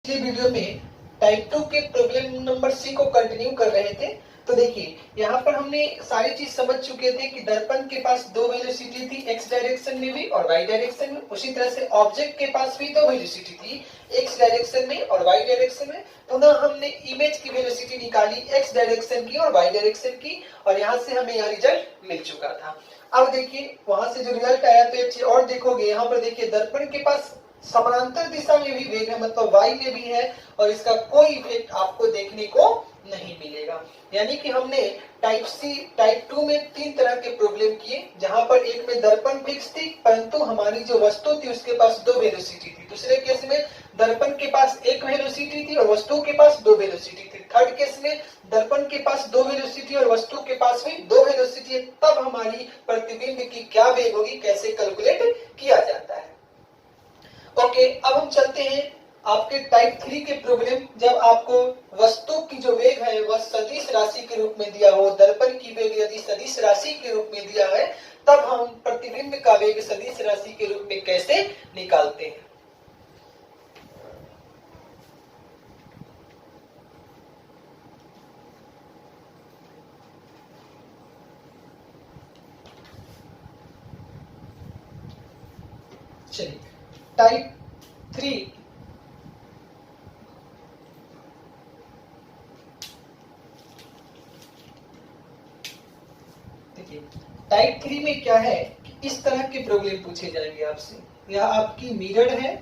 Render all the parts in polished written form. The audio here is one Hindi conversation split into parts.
पिछले वीडियो में टाइप 2 के प्रॉब्लम नंबर सी को कंटिन्यू कर रहे थे। तो देखिए यहाँ पर हमने सारी चीज समझ चुके थे कि दर्पण के पास दो वेलोसिटी थी, एक्स डायरेक्शन में भी और वाई डायरेक्शन में। उसी तरह से ऑब्जेक्ट के पास भी दो वेलोसिटी थी, एक्स डायरेक्शन में और वाई डायरेक्शन में। पुनः हमने इमेज की वेलोसिटी निकाली एक्स डायरेक्शन की और वाई डायरेक्शन की, और यहाँ से हमें यह रिजल्ट मिल चुका था। अब देखिए वहां से जो रिजल्ट आया तो एक चीज और देखोगे, यहाँ पर देखिए दर्पण के पास समानांतर दिशा में भी वेग है, मतलब वाई में भी है, और इसका कोई इफेक्ट आपको देखने को नहीं मिलेगा। यानी कि हमने टाइप 2 में तीन तरह के प्रॉब्लम किए, जहां पर एक में दर्पण फिक्स थी परंतु हमारी जो वस्तु थी उसके पास दो वेलोसिटी थी। दूसरे केस में दर्पण के पास एक वेलोसिटी थी और वस्तु के पास दो वेलोसिटी थी। थर्ड केस में दर्पण के पास दो वेलोसिटी और वस्तु के पास भी दो वेलोसिटी है। तब हमारी प्रतिबिंब की क्या वेग होगी, कैसे कैलकुलेट किया जाता है। ओके, अब हम चलते हैं आपके टाइप 3 के प्रॉब्लम। जब आपको वस्तु की जो वेग है वह सदिश राशि के रूप में दिया हो, दर्पण की वेग यदि सदिश राशि के रूप में दिया है, तब हम प्रतिबिंब का वेग सदिश राशि के रूप में कैसे निकालते हैं। चलिए टाइप 3 देखिए, टाइप 3 में क्या है कि इस तरह के प्रॉब्लम पूछे जाएंगे आपसे। यह आपकी मिरर है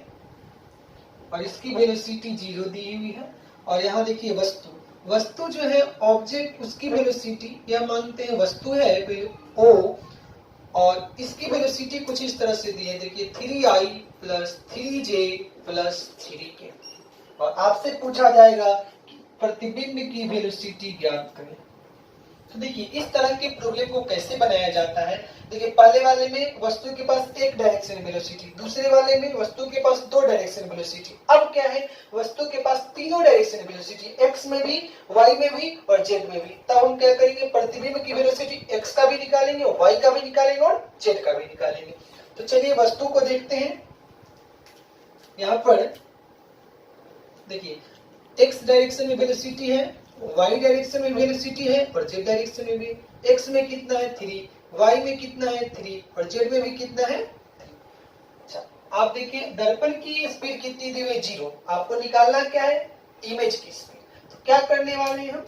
और इसकी वेलोसिटी 0 दी हुई है, और यहाँ देखिए वस्तु जो है ऑब्जेक्ट, उसकी वेलोसिटी यह मानते हैं वस्तु है ओ, और इसकी वेलोसिटी कुछ इस तरह से दी है, देखिए 3i plus 3j plus 3k। और आपसे पूछा जाएगा कि प्रतिबिंब की वेलोसिटी ज्ञात करें। तो देखिए इस तरह के प्रॉब्लम को कैसे बनाया जाता है। देखिए पहले वाले में वस्तु के पास एक डायरेक्शन वेलोसिटी, दूसरे वाले में वस्तु के पास दो डायरेक्शन वेलोसिटी। अब क्या है, वस्तु के पास तीनों डायरेक्शन वेलोसिटी, एक्स में भी, वाई में भी और जेड में भी। तब हम क्या करेंगे, प्रतिबिंब की वेलोसिटी एक्स का भी निकालेंगे, वाई का भी निकालेंगे और जेड का भी निकालेंगे। तो चलिए वस्तु को देखते हैं। यहाँ पर देखिए एक्स डायरेक्शन में वेलोसिटी है, वाई डायरेक्शन में वेलोसिटी है और जेड डायरेक्शन में भी। एक्स में कितना है 3, वाई में कितना है 3 और जेड में भी कितना है 3। अच्छा, आप देखिए दर्पण की स्पीड कितनी दी हुई है 0। आपको निकालना क्या है, इमेज की स्पीड। तो क्या करने वाले हैं हम,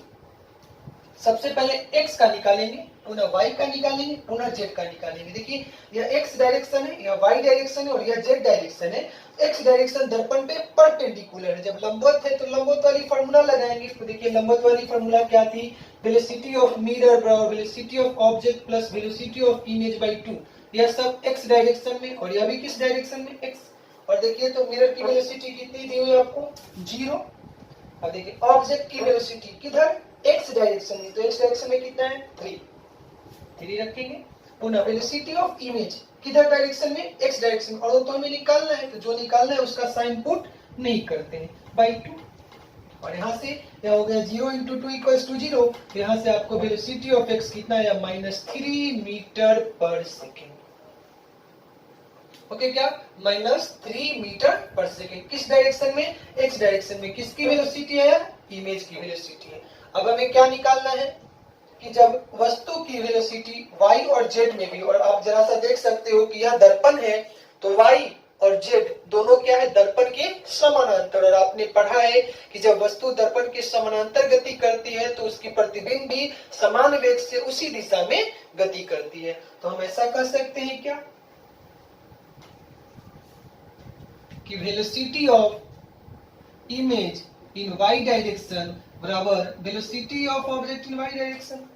सबसे पहले x का निकालेंगे, पुनः y का निकालेंगे, पुनः z का निकालेंगे। देखिए यह x डायरेक्शन है, यह y डायरेक्शन है और यह z डायरेक्शन है। x डायरेक्शन दर्पण पे परपेंडिकुलर है, जब लंबवत है तो लंबवत वाली फार्मूला लगाएंगे। तो देखिए लंबवत वाली फार्मूला क्या थी, वेलोसिटी ऑफ मिरर बराबर velocity of object plus velocity of image by 2। यह सब x डायरेक्शन में और यह भी किस डायरेक्शन में, x। और देखिए तो मिरर की वेलोसिटी कितनी दी हुई है आपको 0। और देखिए ऑब्जेक्ट की वेलोसिटी किधर, एक्स डायरेक्शन में, तो एक्स डायरेक्शन में कितना है 3 रखेंगे। पुनः वेलोसिटी ऑफ इमेज किधर डायरेक्शन में, एक्स डायरेक्शन, और तो हमें निकालना है, तो जो निकालना है उसका साइन पुट नहीं करते हैं, बाय 2। और यहाँ से क्या हो गया 0 × 2 = 0। यहाँ से आपको वेलोसिटी ऑफ एक्स कितना है, -3 मीटर पर सेकेंड। ओके, क्या -3 मीटर पर सेकेंड। किस डायरेक्शन में, एक्स डायरेक्शन में। किसकी वेलोसिटी है, इमेज की वेलोसिटी है। अब हमें क्या निकालना है कि जब वस्तु की वेलोसिटी y और z में भी, और आप जरा सा देख सकते हो कि यह दर्पण है तो y और z दोनों क्या है, दर्पण के समानांतर। और आपने पढ़ा है कि जब वस्तु दर्पण के समानांतर गति करती है तो उसकी प्रतिबिंब भी समान वेग से उसी दिशा में गति करती है। तो हम ऐसा कर सकते हैं क्या कि velocity of image in y direction बराबर velocity of object in y direction.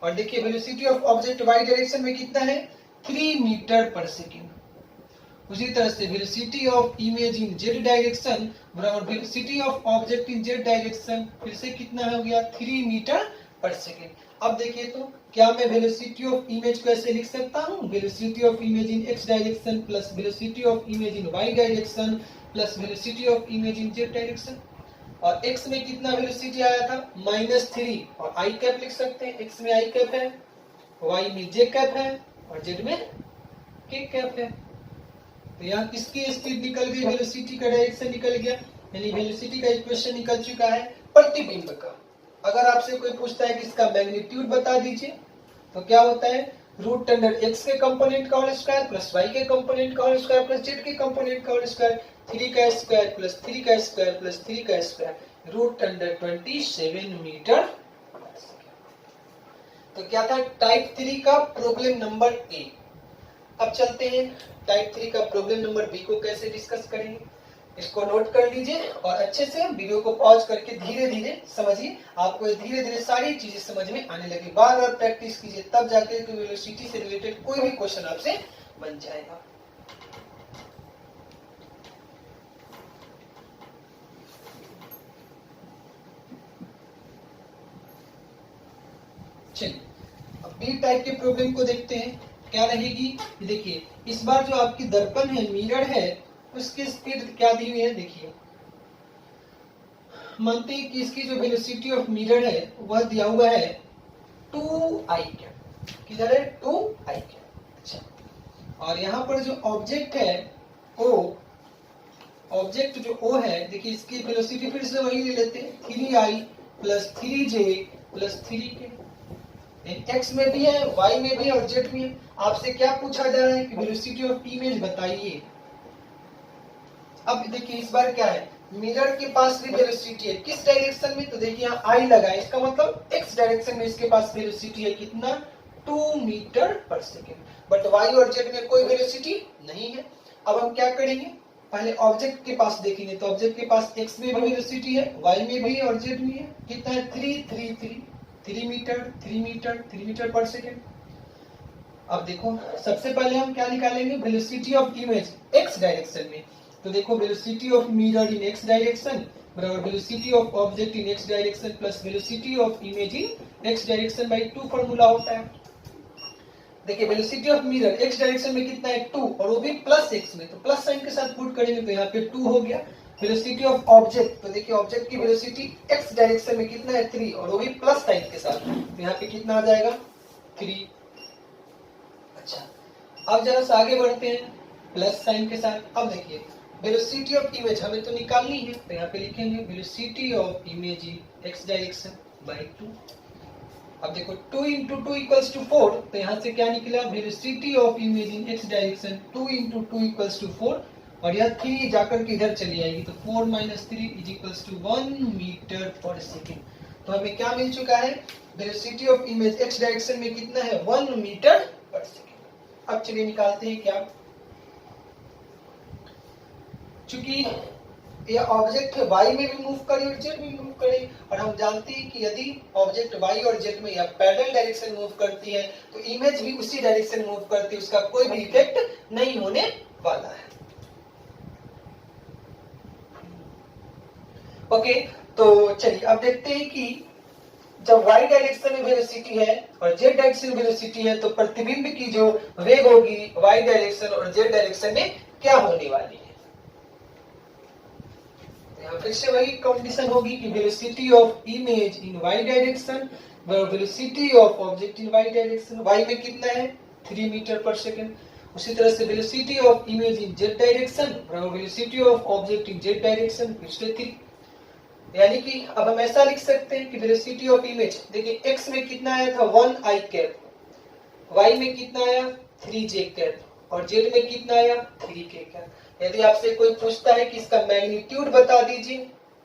और देखिए velocity of object y direction में कितना है 3 मीटर पर सेकेंड। उसी तरह से velocity of image in z direction बराबर velocity of object in z direction, फिर से कितना हो गया 3 मीटर पर सेकेंड। अब देखिए तो क्या मैं वेलोसिटी ऑफ इमेज को ऐसे लिख सकता हूँ, velocity of image in x direction plus velocity of image in y direction plus velocity of image in z direction. और x में कितना वेलोसिटी आया था -3, और i कैप लिख सकते हैं, x में i कैप है, y में j कैप है और z में k कैप है। तो यहाँ किसकी स्पीड निकल गई, वेलोसिटी का डायरेक्शन निकल गया, यानी वेलोसिटी का इक्वेशन निकल चुका है प्रतिबिंब का। अगर आपसे कोई पूछता है कि इसका मैग्नीट्यूड बता दीजिए तो क्या होता है, रूट अंडर एक्स के कंपोनेंट का होल स्क्वायर प्लस वाई के कंपोनेंट का होल स्क्वायर प्लस जेड के कंपोनेंट का होल स्क्वायर, 3 का स्क्वायर प्लस 3 का स्क्वायर प्लस 3 का स्क्वायर, रूट अंडर 27 मीटर। तो क्या था टाइप 3 का प्रॉब्लम नंबर ए। अब चलते हैं टाइप 3 का प्रॉब्लम नंबर बी को कैसे डिस्कस करेंगे। इसको नोट कर लीजिए और अच्छे से वीडियो को पॉज करके धीरे धीरे समझिए। आपको धीरे धीरे सारी चीजें समझ में आने लगी। बार बार प्रैक्टिस कीजिए, तब जाके वेलोसिटी से रिलेटेड कोई भी क्वेश्चन आपसे बन जाएगा। चलिए अब बी टाइप के प्रॉब्लम को देखते हैं क्या रहेगी। देखिए इस बार जो आपकी दर्पण है, मिरर है, उसकी स्पीड क्या दी हुई है। देखिए मानते हैं कि इसकी जो वेलोसिटी ऑफ मिरर है वह दिया हुआ है 2i कैप। किधर है 2i कैप। अच्छा और यहाँ पर जो ऑब्जेक्ट है ओ, ऑब्जेक्ट जो ओ है, देखिए इसकी वेलोसिटी फिर से वही ले लेते हैं 3i plus 3j plus 3k। X में भी है, वाई में भी है और जेड में है। आपसे क्या पूछा जा रहा है कि वेलोसिटी ऑफ इमेज बताइए। अब देखिए इस बार क्या है, मिरर के पास भी वेलोसिटी है, किस डायरेक्शन में, तो देखिए यहाँ आई लगा है, इसका मतलब एक्स डायरेक्शन में इसके पास वेलोसिटी है कितना 2 metre per second. But why और जेड में कोई वेलोसिटी नहीं है। अब हम क्या करेंगे, पहले ऑब्जेक्ट के पास देखेंगे। तो ऑब्जेक्ट के पास एक्स में भी वेलोसिटी है, वाई में भी और जेड में है। कितना है 3 metre 3 metre 3 metre per second. अब देखो सबसे पहले हम क्या निकालेंगे, velocity of image x direction में। तो देखो velocity of mirror in x direction बराबर velocity of object in x direction plus velocity of image in x direction by 2 formula होता है। देखिए velocity of mirror x direction में कितना है 2 और वो भी प्लस एक्स में, तो प्लस साइन के साथ पुट करेंगे तो यहाँ पे 2 हो गया। वेलोसिटी ऑफ ऑब्जेक्ट, तो देखिए ऑब्जेक्ट की वेलोसिटी एक्स डायरेक्शन में कितना है 3 और वो भी प्लस साइन के साथ, तो यहाँ पे कितना आ जाएगा 3। अच्छा अब जरा सा आगे बढ़ते हैं प्लस साइन के साथ। अब देखिए वेलोसिटी ऑफ इमेज हमें तो निकालनी है, तो यहाँ पे लिखेंगे velocity of image in x direction by 2। अब देखो 2 इंटू 2 इक्वल्स टू 4, तो यहाँ से क्या निकला, velocity of image in x direction 2 into 2 equals to 4 और यह 3 जाकर के इधर चली आएगी, तो 4 minus 3 is equals to 1 metre per second. तो हमें क्या मिल चुका है, velocity of image x direction में कितना है 1 मीटर पर सेकेंड। अब चलिए निकालते हैं क्या, चूंकि ये ऑब्जेक्ट वाई में भी मूव करे और जेड में भी मूव करे और हम जानते हैं कि यदि ऑब्जेक्ट वाई और जेड में या पैरेलल डायरेक्शन मूव करती है तो इमेज भी उसी डायरेक्शन मूव करती है, उसका कोई भी इफेक्ट नहीं होने वाला है। ओके तो चलिए अब देखते हैं कि जब y डायरेक्शन में वेलोसिटी है और z डायरेक्शन में वेलोसिटी है तो प्रतिबिंब की जो वेग होगी y डायरेक्शन और z डायरेक्शन में क्या होने वाली है। यहाँ फिर से वही कंडीशन होगी कि velocity of image in y direction velocity of object in y direction, y में कितना है 3 मीटर पर सेकेंड। उसी तरह से velocity of image in z direction velocity of object in z direction फिर से 3। यानी कि अब हम ऐसा लिख सकते हैं कि वेलोसिटी ऑफ इमेज देखिए x में कितना आया था 1i कैप, y में कितना आया 3j कैप और z में कितना आया 3k कैप। यदि आपसे कोई पूछता है कि इसका मैग्नीट्यूड बता दीजिए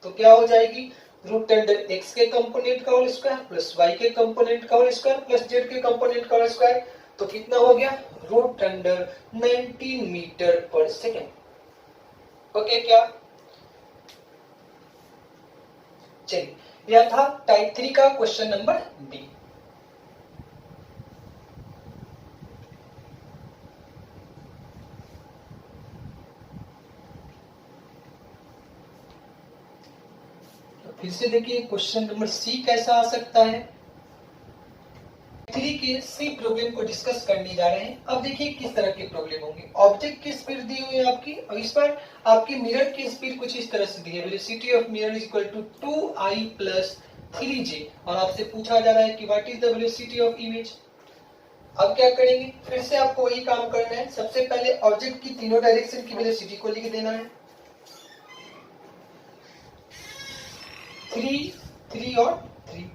तो क्या हो जाएगी, रूट अंडर x के कंपोनेंट का होल स्क्वायर प्लस y के कंपोनेंट का होल स्क्वायर प्लस z के कंपोनेंट का होल स्क्वायर, तो कितना हो गया root under 19 metre per second. Okay क्या, चलिए यह था टाइप 3 का क्वेश्चन नंबर बी। फिर से देखिए क्वेश्चन नंबर सी कैसा आ सकता है। 3 के सी प्रॉब्लम को डिस्कस करने जा रहे हैं। अब देखिए किस तरह के प्रॉब्लम होंगे। ऑब्जेक्ट की स्पीड दी हुई है आपकी और इस पर आपकी मिरर की स्पीड कुछ इस तरह से दी है, velocity of mirror is equal to 2i plus 3j और आपसे पूछा जा रहा है कि what is the velocity of image. अब क्या करेंगे, फिर से आपको वही काम करना है। सबसे पहले ऑब्जेक्ट की तीनों डायरेक्शन की वेलोसिटी को लिख देना है। 3 और 3।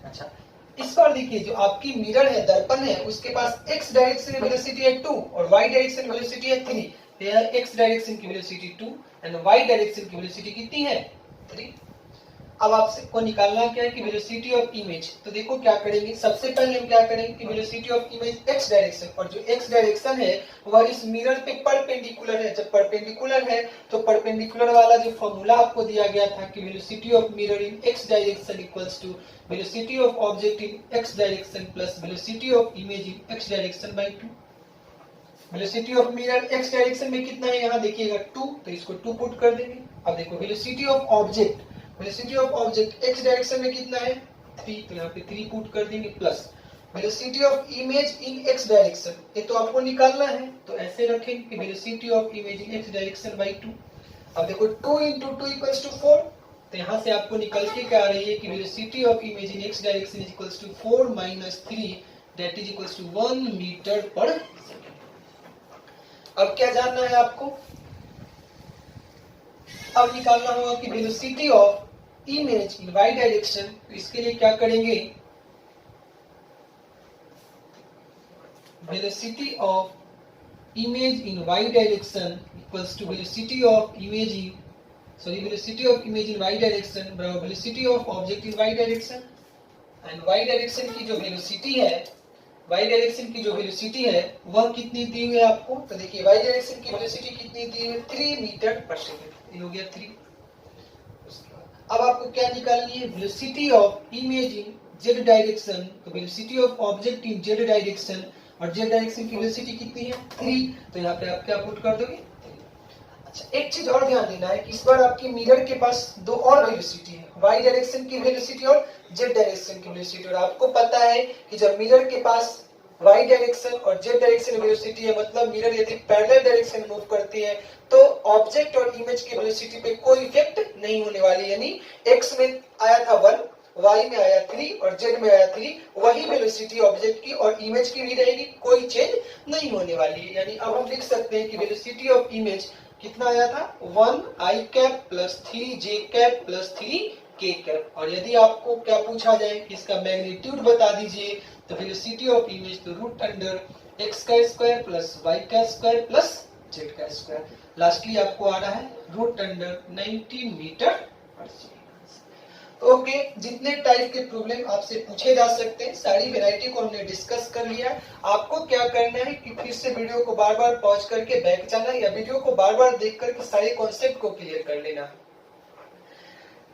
अच्छा, इस बार देखिए जो आपकी मिरर है, दर्पण है, उसके पास x डायरेक्शन वेलोसिटी है 2 और y डायरेक्शन वेलोसिटी है 3। तो यह x डायरेक्शन की वेलोसिटी 2 एंड y डायरेक्शन की वेलोसिटी कितनी है 3। अब आपसे को निकालना क्या है कि वेलोसिटी ऑफ इमेज। तो देखो क्या करेंगे, सबसे पहले हम क्या करेंगे कि velocity of image x direction, और जो x डायरेक्शन है वह इस मिरर पे परपेंडिकुलर है। जब परपेंडिकुलर है तो परपेंडिकुलर वाला जो फॉर्मूला आपको दिया गया था कि velocity of mirror in x direction equals to velocity of object in x direction plus velocity of image in x direction by 2। Velocity of mirror x direction में कितना है, यहाँ देखिएगा 2, तो इसको 2 पुट कर देंगे। अब देखो velocity of object, velocity of object x direction में कितना है 3, तो यहाँ पे 3 पुट कर देंगे plus velocity of image in x direction, ये तो आपको निकालना है, तो ऐसे रखेंगे कि velocity of image in x direction by 2। अब देखो 2 × 2 = 4, तो यहाँ से आपको निकल के क्या आ रही है कि velocity of image in x direction equals to 4 - 3 that is equals to 1 metre per second. अब क्या जानना है आपको, अब निकालना होगा कि velocity of image in y direction. तो इसके लिए क्या करेंगे, velocity of image in y direction equals to velocity of image in velocity of image in y direction बराबर velocity of object in y direction. And y direction की जो वेलोसिटी है, y डायरेक्शन की जो वेलोसिटी है वह कितनी दी हुई है आपको, तो देखिए y डायरेक्शन की वेलोसिटी कितनी दी हुई है 3 मीटर पर सेकंड, ये हो गया 3। अब आपको क्या निकालनी है, velocity of image in z direction, तो velocity of object in z direction, और z डायरेक्शन की वेलोसिटी कितनी है 3, तो यहाँ पे आप क्या पुट कर दोगे 3। अच्छा, एक चीज और ध्यान देना है कि इस बार आपकी मिरर के पास दो और वेलोसिटी है, y डायरेक्शन की वेलोसिटी और z डायरेक्शन की वेलोसिटी। और आपको पता है कि जब मिरर के पास y डायरेक्शन और z डायरेक्शन वेलोसिटी है, मतलब मिरर यदि पैरेलल डायरेक्शन मूव करती है तो ऑब्जेक्ट और इमेज की वेलोसिटी पे कोई इफेक्ट नहीं होने वाली, यानी x में आया था 1, y में आया 3 और z में आया 3, वही वेलोसिटी ऑब्जेक्ट की और इमेज की भी रहेगी, कोई चेंज नहीं होने वाली है। यानी अब हम लिख सकते हैं कि वेलोसिटी ऑफ इमेज कितना आया था 1i cap plus 3j cap plus 3k cap. और यदि आपको क्या पूछा जाए कि इसका मैग्नीट्यूड बता दीजिए, तो वेलोसिटी ऑफ इमेज तो रूट अंडर x का स्क्वायर प्लस y का स्क्वायर प्लस z का स्क्वायर, लास्टली आपको आ रहा है root under 19 metre per second. Okay, जितने टाइप के प्रॉब्लम आपसे पूछे जा सकते हैं सारी वैरायटी को हमने डिस्कस कर लिया। आपको क्या करना है कि फिर से वीडियो को बार बार पॉज करके बैक जाना या वीडियो को बार बार देख करके सारे कॉन्सेप्ट को क्लियर कर लेना।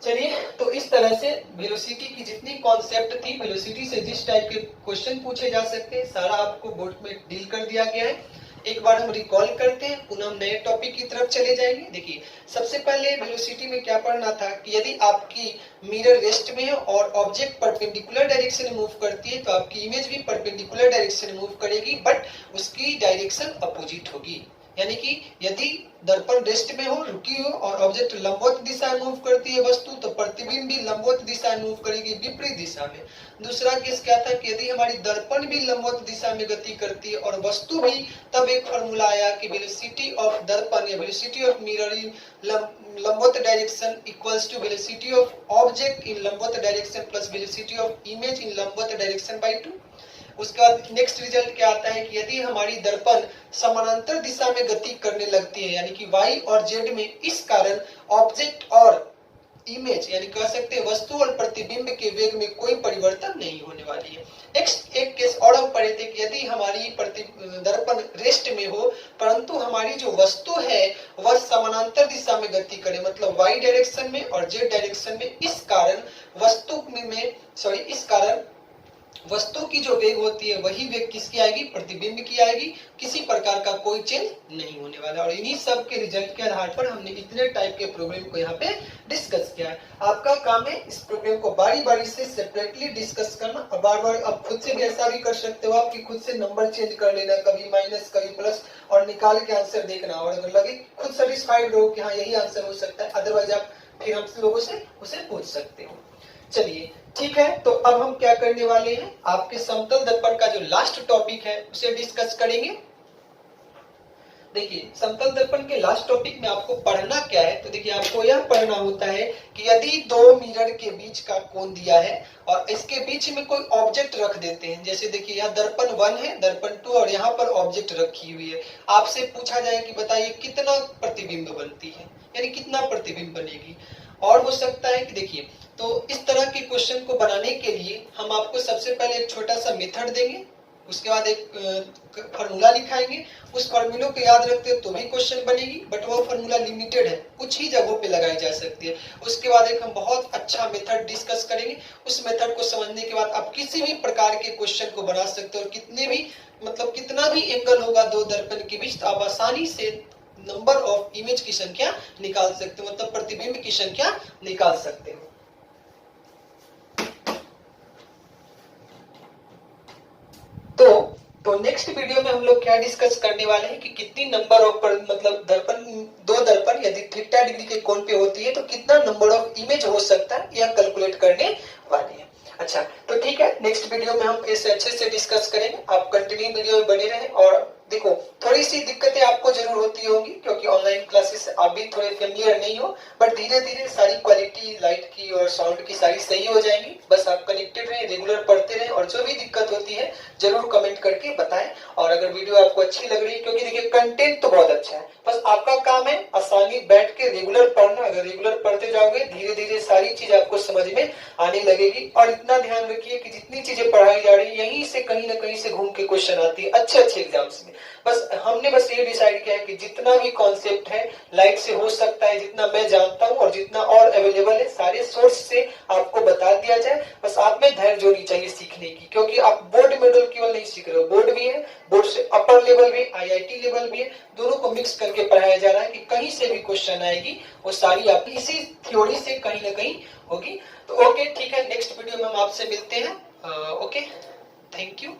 चलिए, तो इस तरह से वेलोसिटी की जितनी कॉन्सेप्ट थी, वेलोसिटी से जिस टाइप के क्वेश्चन पूछे जा सकते हैं, सारा आपको बोर्ड में डील कर दिया गया है। एक बार हम रिकॉल करते हैं, पुनः हम नए टॉपिक की तरफ चले जाएंगे। देखिए, सबसे पहले वेलोसिटी में क्या पढ़ना था कि यदि आपकी मिरर रेस्ट में है और ऑब्जेक्ट परपेंडिकुलर डायरेक्शन में मूव करती है, तो आपकी इमेज भी परपेंडिकुलर डायरेक्शन में मूव करेगी, बट उसकी डायरेक्शन अपोजिट होगी। यानी कि यदि दर्पण रेस्ट में हो, रुकी हो और ऑब्जेक्ट लंबवत दिशा में मूव करती है वस्तु, तो प्रतिबिंब भी लंबवत दिशा में मूव करेगी, विपरीत दिशा में। दूसरा केस क्या था कि यदि हमारी दर्पण भी लंबवत दिशा में गति करती है और वस्तु भी, तब एक फॉर्मूला आया कि वेलोसिटी ऑफ दर्पण या वेलोसिटी ऑफ मिरर इन लंबवत direction equals to velocity of object in लंबवत direction plus velocity of image in लंबवत डायरेक्शन बाय 2। उसके बाद नेक्स्ट रिजल्ट क्या आता है कि यदि हमारी दर्पण समानांतर दिशा में गति करने लगती है, यानी कि y और z में, इस कारण ऑब्जेक्ट और इमेज यानी कह सकते हैं वस्तु और प्रतिबिंब के वेग में कोई परिवर्तन नहीं होने वाली है। नेक्स्ट एक केस और हम पढ़े थे कि यदि हमारी दर्पण रेस्ट में हो परंतु हमारी जो वस्तु है वह समानांतर दिशा में गति करे, मतलब y डायरेक्शन में और z डायरेक्शन में, इस कारण वस्तु की जो वेग होती है वही वेग किसकी आएगी, प्रतिबिंब की आएगी, किसी प्रकार का कोई चेंज नहीं होने वाला। और इन्हीं सब के रिजल्ट के आधार पर हमने इतने टाइप के प्रॉब्लम को यहाँ पे डिस्कस किया है। आपका काम है इस प्रॉब्लम को बारी बारी से सेपरेटली डिस्कस करना, और बार बार आप खुद से भी ऐसा भी कर सकते हो आपकी खुद से नंबर चेंज कर लेना, कभी माइनस कभी प्लस, और निकाल के आंसर देखना, और अगर लगे खुद सेटिस्फाइड रहो कि हाँ यही आंसर हो सकता है, अदरवाइज आप फिर हम लोगों से उसे पूछ सकते हो। चलिए ठीक है, तो अब हम क्या करने वाले हैं, आपके समतल दर्पण का जो लास्ट टॉपिक है उसे डिस्कस करेंगे। देखिए समतल दर्पण के लास्ट टॉपिक में आपको पढ़ना क्या है, तो देखिए आपको यह पढ़ना होता है कि यदि दो मिरर के बीच का कोण दिया है और इसके बीच में कोई ऑब्जेक्ट रख देते हैं, जैसे देखिए यहाँ दर्पण 1 है, दर्पण 2 और यहाँ पर ऑब्जेक्ट रखी हुई है, आपसे पूछा जाए कि बताइए कितना प्रतिबिंब बनती है, यानी कितना प्रतिबिंब बनेगी। और हो सकता है कि देखिए, तो इस तरह के क्वेश्चन को बनाने के लिए हम आपको सबसे पहले एक छोटा सा मेथड देंगे, उसके बाद एक फॉर्मूला लिखाएंगे, उस फॉर्मूले को याद रखते हैं तो भी क्वेश्चन बनेगी, बट वो फॉर्मूला लिमिटेड है, कुछ ही जगहों पे लगाई जा सकती है। उसके बाद एक हम बहुत अच्छा मेथड डिस्कस करेंगे, उस मेथड को समझने के बाद आप किसी भी प्रकार के क्वेश्चन को बना सकते हो और कितने भी मतलब कितना भी एंगल होगा दो दर्पण के बीच, तो आप आसानी से नंबर ऑफ इमेज की संख्या निकाल सकते हो, मतलब प्रतिबिंब की संख्या निकाल सकते हो। तो नेक्स्ट वीडियो में हम लोग क्या डिस्कस करने वाले हैं कि कितनी नंबर ऑफ मतलब दर्पण, दो दर्पण यदि थीटा डिग्री के कोण पे होती है तो कितना नंबर ऑफ इमेज हो सकता है, यह कैलकुलेट करने वाले हैं। अच्छा, तो ठीक है, नेक्स्ट वीडियो में हम इसे अच्छे से डिस्कस करेंगे, आप कंटिन्यू वीडियो में बने रहें। और देखो थोड़ी सी दिक्कतें आपको जरूर होती होंगी क्योंकि ऑनलाइन क्लासेस आप भी थोड़े फेमिलियर नहीं हो, बट धीरे धीरे सारी क्वालिटी लाइट की और साउंड की सारी सही हो जाएंगी। बस आप कनेक्टेड रहें, रेगुलर पढ़ते रहें और जो भी दिक्कत होती है जरूर कमेंट करके बताएं। और अगर वीडियो आपको अच्छी लग रही है, क्योंकि देखिए कंटेंट तो बहुत अच्छा है, बस आपका काम है आसानी बैठ के रेगुलर पढ़ना। अगर रेगुलर पढ़ते जाओगे धीरे धीरे सारी चीज आपको समझ में आने लगेगी। और इतना ध्यान रखिए कि जितनी चीजें पढ़ाई जा रही है यहीं से कहीं ना कहीं से घूम के क्वेश्चन आती है अच्छे अच्छे एग्जाम्स में। बस हमने बस ये डिसाइड किया है कि जितना भी कॉन्सेप्ट है लाइट से हो सकता है, जितना मैं जानता हूँ और जितना और अवेलेबल है सारे सोर्स से आपको बता दिया जाए। बस आप में धैर्य होनी चाहिए सीखने की, क्योंकि आप बोर्ड मॉडल केवल नहीं सीख रहे हो, बोर्ड भी है, बोर्ड से अपर लेवल भी, IIT लेवल भी है, दोनों को मिक्स करके पढ़ाया जा रहा है कि कहीं से भी क्वेश्चन आएगी वो सारी आपकी इसी थ्योरी से कहीं ना कहीं होगी। तो ओके ठीक है, नेक्स्ट वीडियो में हम आपसे मिलते हैं। Okay, thank you.